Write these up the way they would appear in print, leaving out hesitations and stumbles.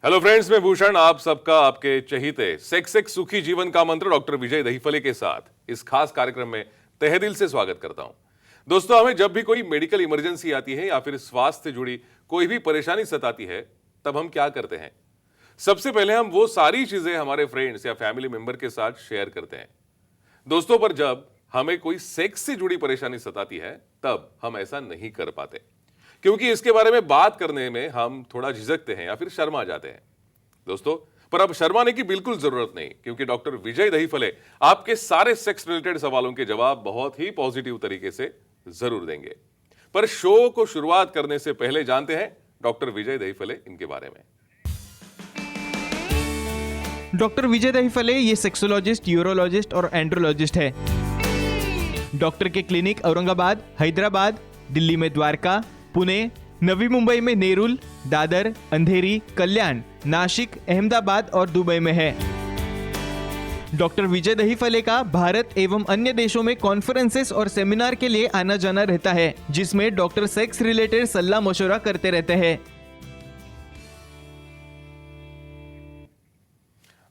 Hello friends, मैं भूषण आप सबका आपके चहीते सेक्स एक सुखी जीवन का मंत्र डॉक्टर विजय दहीफले के साथ इस खास कार्यक्रम में तहे दिल से स्वागत करता हूं। दोस्तों, हमें जब भी कोई मेडिकल इमरजेंसी आती है या फिर स्वास्थ्य से जुड़ी कोई भी परेशानी सताती है, तब हम क्या करते हैं? सबसे पहले हम वो सारी चीजें हमारे फ्रेंड्स या फैमिली मेंबर के साथ शेयर करते हैं। दोस्तों, पर जब हमें कोई सेक्स से जुड़ी परेशानी सताती है, तब हम ऐसा नहीं कर पाते, क्योंकि इसके बारे में बात करने में हम थोड़ा झिझकते हैं या फिर शर्मा जाते हैं। दोस्तों, पर अब शर्माने की बिल्कुल जरूरत नहीं, क्योंकि डॉक्टर विजय दहीफले आपके सारे सेक्स रिलेटेड सवालों के जवाब बहुत ही पॉजिटिव तरीके से जरूर देंगे। पर शो को शुरुआत करने से पहले जानते हैं डॉक्टर विजय दहीफले इनके बारे में। डॉक्टर विजय दहीफले ये सेक्सोलॉजिस्ट, यूरोलॉजिस्ट और एंड्रोलॉजिस्ट है। डॉक्टर के क्लिनिक औरंगाबाद, हैदराबाद, दिल्ली में द्वारका, पुणे, नवी मुंबई में नेरुल, दादर, अंधेरी, कल्याण, नासिक, अहमदाबाद और दुबई में है। डॉक्टर विजय दहीफले का भारत एवं अन्य देशों में कॉन्फ्रेंसेस और सेमिनार के लिए आना जाना रहता है, जिसमें डॉक्टर सेक्स रिलेटेड सलाह मशवरा करते रहते हैं।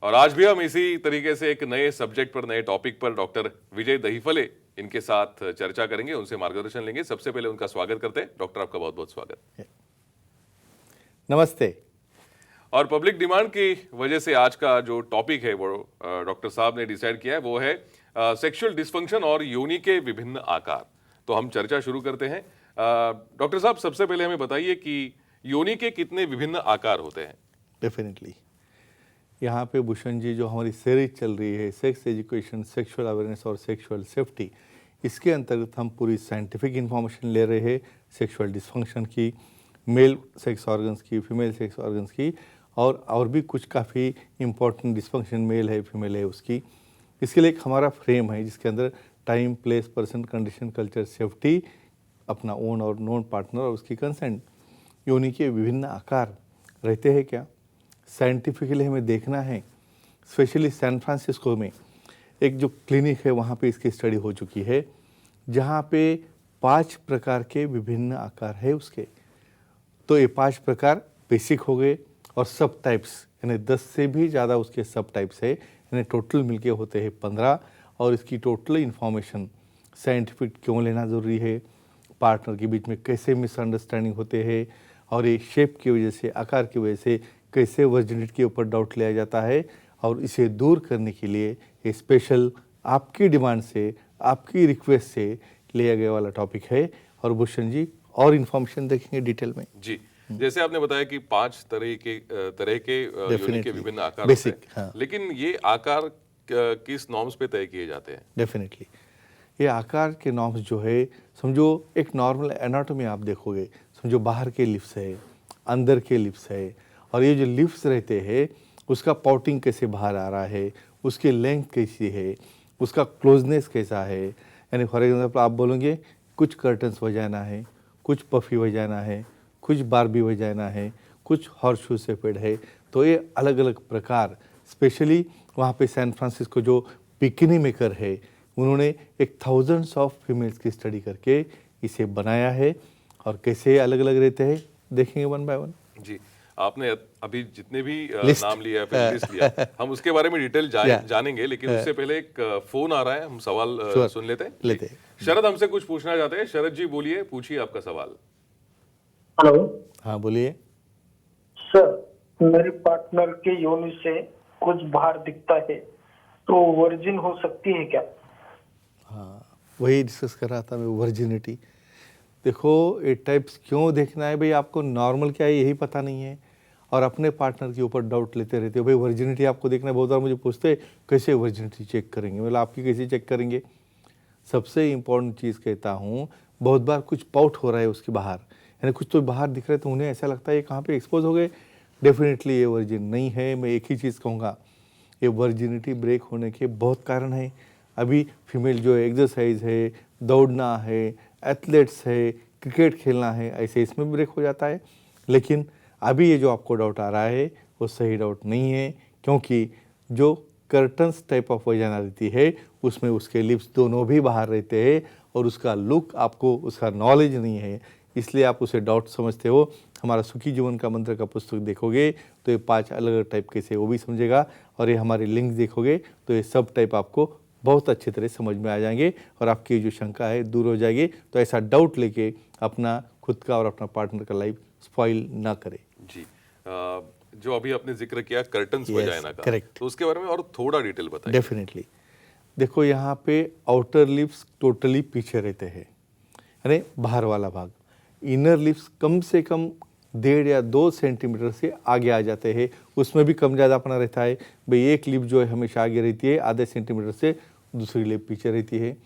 और आज भी हम इसी तरीके से एक नए सब्जेक्ट पर, नए टॉपिक पर डॉक्टर विजय दहीफले इनके साथ चर्चा करेंगे, उनसे मार्गदर्शन लेंगे। सबसे पहले उनका स्वागत करते हैं। डॉक्टर, आपका बहुत बहुत स्वागत। नमस्ते। और पब्लिक डिमांड की वजह से आज का जो टॉपिक है वो डॉक्टर साहब ने डिसाइड किया है, वो है सेक्सुअल डिस्फंक्शन और योनि के विभिन्न आकार। तो हम चर्चा शुरू करते हैं। डॉक्टर साहब, सबसे पहले हमें बताइए कि योनि के कितने विभिन्न आकार होते हैं? डेफिनेटली यहाँ पे भूषण जी, जो हमारी सीरीज चल रही है सेक्स एजुकेशन, सेक्सुअल अवेयरनेस और सेक्सुअल सेफ्टी, इसके अंतर्गत हम पूरी साइंटिफिक इंफॉर्मेशन ले रहे हैं सेक्सुअल डिस्फंक्शन की, मेल सेक्स ऑर्गन्स की, फीमेल सेक्स ऑर्गन्स की, और भी कुछ काफ़ी इम्पोर्टेंट डिस्फंक्शन मेल है, फीमेल है उसकी। इसके लिए एक हमारा फ्रेम है जिसके अंदर time, place, person, condition, culture, safety, अपना ओन और नॉन पार्टनर और उसकी कंसेंट। योनि के विभिन्न आकार रहते हैं क्या, साइंटिफिकली हमें देखना है। स्पेशली सैन फ्रांसिस्को में एक जो क्लिनिक है वहाँ पे इसकी स्टडी हो चुकी है, जहाँ पे 5 प्रकार के विभिन्न आकार है उसके। तो ये 5 प्रकार बेसिक हो गए, और सब टाइप्स यानी 10 से भी ज़्यादा उसके सब टाइप्स है, यानी टोटल मिलके होते हैं 15। और इसकी टोटल इन्फॉर्मेशन साइंटिफिक क्यों लेना ज़रूरी है, पार्टनर के बीच में कैसे मिसअंडरस्टैंडिंग होते हैं, और ये शेप की वजह से, आकार की वजह से कैसे वर्जिनिटी के ऊपर डाउट लिया जाता है, और इसे दूर करने के लिए ये स्पेशल आपकी डिमांड से, आपकी रिक्वेस्ट से लिया गया वाला टॉपिक है। और भूषण जी और इन्फॉर्मेशन देखेंगे डिटेल में जी। जैसे आपने बताया कि 5 तरह के योनि के विभिन्न आकार बेसिक, होते हैं। हाँ। लेकिन ये आकार किस नॉर्म्स पे तय किए जाते हैं? डेफिनेटली ये आकार के नॉर्म्स जो है, समझो एक नॉर्मल एनाटॉमी आप देखोगे, समझो बाहर के लिप्स है, अंदर के लिप्स है, और ये जो लिप्स रहते हैं उसका पाउटिंग कैसे बाहर आ रहा है, उसकी लेंथ कैसी है, उसका क्लोजनेस कैसा है। यानी फॉर एग्जांपल आप बोलोगे कुछ कर्टन्स वजाना है, कुछ पफी वजाना है, कुछ बारबी वजाना है, कुछ हॉर्सशू शेपेड है। तो ये अलग अलग प्रकार, स्पेशली वहाँ पे सैन फ्रांसिस्को जो बिकिनी मेकर है, उन्होंने एक थाउजेंड्स ऑफ फीमेल्स की स्टडी करके इसे बनाया है। और कैसे अलग अलग रहते हैं देखेंगे वन बाय वन। जी, आपने अभी जितने भी नाम लिया है, फिर लिस्ट लिया, हम उसके बारे में डिटेल जानेंगे। लेकिन उससे पहले एक फोन आ रहा है, हम सवाल सुन लेते हैं। शरद हमसे कुछ पूछना चाहते हैं। शरद जी बोलिए, पूछिए आपका सवाल। हेलो। हाँ बोलिए। सर, मेरे पार्टनर के योनि से कुछ बाहर दिखता है, तो वर्जिन हो सकती है क्या? हाँ, वही डिस्कस कर रहा था मैं, वर्जिनिटी। देखो ये टाइप्स क्यों देखना है भाई, आपको नॉर्मल क्या है यही पता नहीं है, और अपने पार्टनर के ऊपर डाउट लेते रहते हो। भाई वर्जिनिटी आपको देखना है। बहुत बार मुझे पूछते कैसे वर्जिनिटी चेक करेंगे, मतलब आपकी कैसे चेक करेंगे। सबसे इम्पोर्टेंट चीज़ कहता हूँ, बहुत बार कुछ पाउट हो रहा है उसके बाहर, यानी कुछ तो बाहर दिख रहा है, तो उन्हें ऐसा लगता है ये कहाँ पे एक्सपोज हो गए। डेफिनेटली ये वर्जिन नहीं है। मैं एक ही चीज़ कहूँगा, ये वर्जिनिटी ब्रेक होने के बहुत कारण है। अभी फीमेल जो एक्सरसाइज है, दौड़ना है, एथलेट्स है, क्रिकेट खेलना है, ऐसे इसमें ब्रेक हो जाता है। लेकिन अभी ये जो आपको डाउट आ रहा है वो सही डाउट नहीं है, क्योंकि जो कर्टन्स टाइप ऑफ वजाना रहती है उसमें उसके लिप्स दोनों भी बाहर रहते हैं, और उसका लुक आपको, उसका नॉलेज नहीं है, इसलिए आप उसे डाउट समझते हो। हमारा सुखी जीवन का मंत्र का पुस्तक देखोगे तो ये 5 अलग अलग टाइप के से वो भी समझेगा, और ये हमारे लिंक देखोगे तो ये सब टाइप आपको बहुत अच्छी तरह समझ में आ जाएंगे और आपकी जो शंका है दूर हो जाएगी। तो ऐसा डाउट लेके अपना खुद का और अपना पार्टनर का लाइफ स्पॉइल ना करे। जी, जो अभी आपने जिक्र किया कर्टन्स Yes, वजाइना का, correct. तो उसके बारे में और थोड़ा डिटेल बताइए। डेफिनेटली देखो, यहाँ पे आउटर लिप्स टोटली पीछे रहते हैं, यानी बाहर वाला भाग। इनर लिप्स कम से कम 1.5 या 2 सेंटीमीटर से आगे आ जाते हैं, उसमें भी कम ज़्यादा अपना रहता है। भाई एक लिप जो है हमेशा आगे रहती है, आधे सेंटीमीटर से दूसरी लिप पीछे रहती है।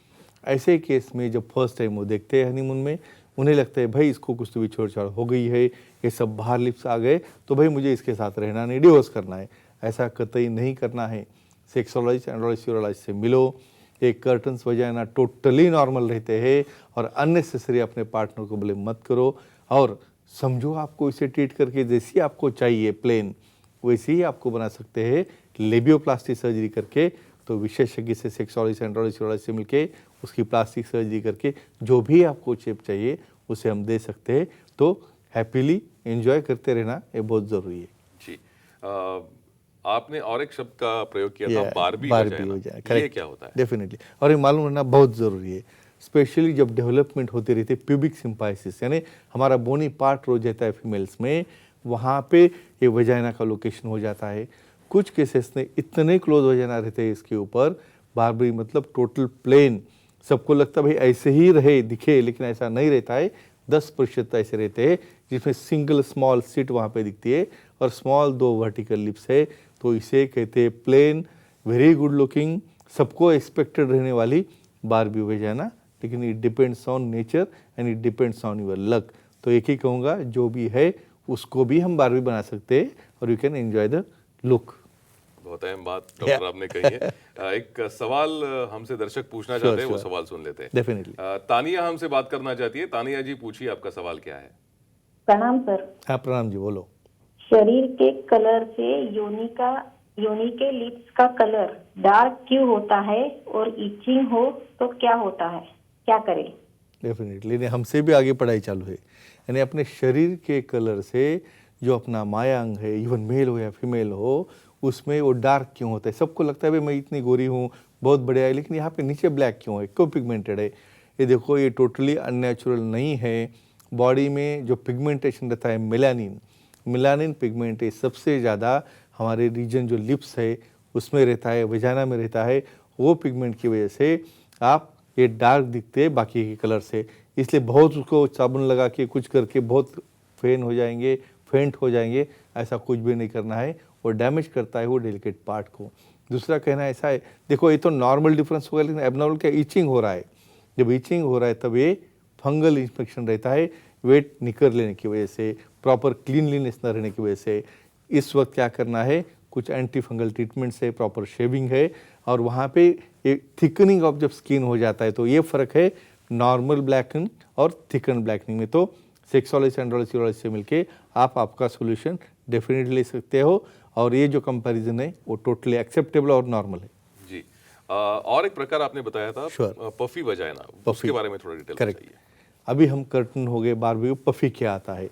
ऐसे केस में जब फर्स्ट टाइम वो देखते हैं हनीमून में, उन्हें लगता है भाई इसको कुछ तो भी छोड़-छाड़ हो गई है, ये सब बाहर लिप्स आ गए तो भाई मुझे इसके साथ रहना नहीं, डिवोर्स करना है। ऐसा कतई नहीं करना है। सेक्सोलॉजिस्ट, एंड्रोलॉजिस्ट, यूरोलॉजिस्ट से मिलो। एक कर्टन्स वजाइना टोटली नॉर्मल रहते हैं और अननेसेसरी अपने पार्टनर को ब्लेम मत करो, और समझो आपको इसे ट्रीट करके जैसी आपको चाहिए प्लेन वैसे ही आपको बना सकते हैं लेबियोप्लास्टी सर्जरी करके। तो विशेषज्ञ से सेक्सोलॉजिस्ट, एंड्रोलॉजिस्ट, यूरोलॉजिस्ट से मिलके उसकी प्लास्टिक सर्जरी करके जो भी आपको शेप चाहिए उसे हम दे सकते हैं। तो हैप्पीली एंजॉय करते रहना ये बहुत ज़रूरी है। जी, आपने और एक शब्द का प्रयोग किया था, Yeah, Barbie Barbie vagina. Vagina, ये correct. क्या होता है? डेफिनेटली, और ये मालूम रहना बहुत ज़रूरी है, स्पेशली जब डेवलपमेंट होती रहती है प्यूबिक सिम्पाइसिस, यानी हमारा बोनी पार्ट रो जाता है फीमेल्स में, वहाँ पे ये वजाइना का लोकेशन हो जाता है। कुछ केसेस में इतने क्लोज वजाइना रहते हैं इसके ऊपर, बारबी मतलब टोटल प्लेन, सबको लगता है भाई ऐसे ही रहे दिखे, लेकिन ऐसा नहीं रहता है। 10% ऐसे रहते हैं जिसमें सिंगल स्मॉल सिट वहाँ पे दिखती है और स्मॉल 2 वर्टिकल लिप्स है। तो इसे कहते हैं प्लेन, वेरी गुड लुकिंग, सबको एक्सपेक्टेड रहने वाली बारबी वजाइना, लेकिन it depends on nature and it depends on your luck. तो एक ही कहूँगा, जो भी है उसको भी हम बारबी बना सकते हैं और you can enjoy the look. बहुत अहम बात डॉक्टर आपने कही है। एक सवाल हमसे दर्शक पूछना चाहते हैं, वो सवाल सुन लेते हैं। डेफिनेटली। तानिया हमसे बात करना चाहती है। तानिया जी, पूछिए, आपका सवाल क्या है? प्रणाम सर। हाँ प्रणाम जी, बोलो। शरीर के कलर से योनि के लिप्स का कलर डार्क क्यों होता है, और इचिंग हो तो क्या होता है, क्या करें? डेफिनेटली, हमसे भी आगे पढ़ाई चालू है। यानी अपने शरीर के कलर से जो अपना माया अंग है, इवन मेल हो या फीमेल हो, उसमें वो डार्क क्यों होता है। सबको लगता है भाई मैं इतनी गोरी हूँ, बहुत बढ़िया है, लेकिन यहाँ पे नीचे ब्लैक क्यों है, क्यों पिगमेंटेड है? ये देखो, ये टोटली अननेचुरल नहीं है। बॉडी में जो पिगमेंटेशन रहता है मेलानिन पिगमेंट है, सबसे ज़्यादा हमारे रीजन जो लिप्स है उसमें रहता है, वजाइना में रहता है। वो पिगमेंट की वजह से आप ये डार्क दिखते हैं बाकी के कलर से। इसलिए बहुत उसको साबुन लगा के कुछ करके बहुत फेंट हो जाएंगे, ऐसा कुछ भी नहीं करना है। वो डैमेज करता है वो डेलिकेट पार्ट को। दूसरा कहना ऐसा है, देखो ये तो नॉर्मल डिफरेंस होगा, लेकिन एबनॉर्मल क्या, ईचिंग हो रहा है। जब ईचिंग हो रहा है तब ये फंगल इन्फेक्शन रहता है, वेट निकर लेने की वजह से, प्रॉपर क्लीनलीनेस न रहने की वजह से। इस वक्त क्या करना है, कुछ एंटी फंगल ट्रीटमेंट्स है, प्रॉपर शेविंग है, और वहाँ पे एक थिकनिंग ऑफ जब स्किन हो जाता है तो ये फ़र्क है नॉर्मल ब्लैकन और थिकन ब्लैकनिंग में। तो सेक्सोलॉजिस्ट, एंड्रोलॉजिस्ट, यूरोलॉजिस्ट से मिलके आप आपका सोल्यूशन डेफिनेटली ले सकते हो, और ये जो कंपैरिजन है वो टोटली एक्सेप्टेबल और नॉर्मल है। जी, और एक प्रकार आपने बताया था, Sure. पफी वजाइना, उसके बारे में थोड़ा डिटेल करेक्ट। बताइए। अभी हम कर्टन हो गए, बारबी, पफी क्या आता है?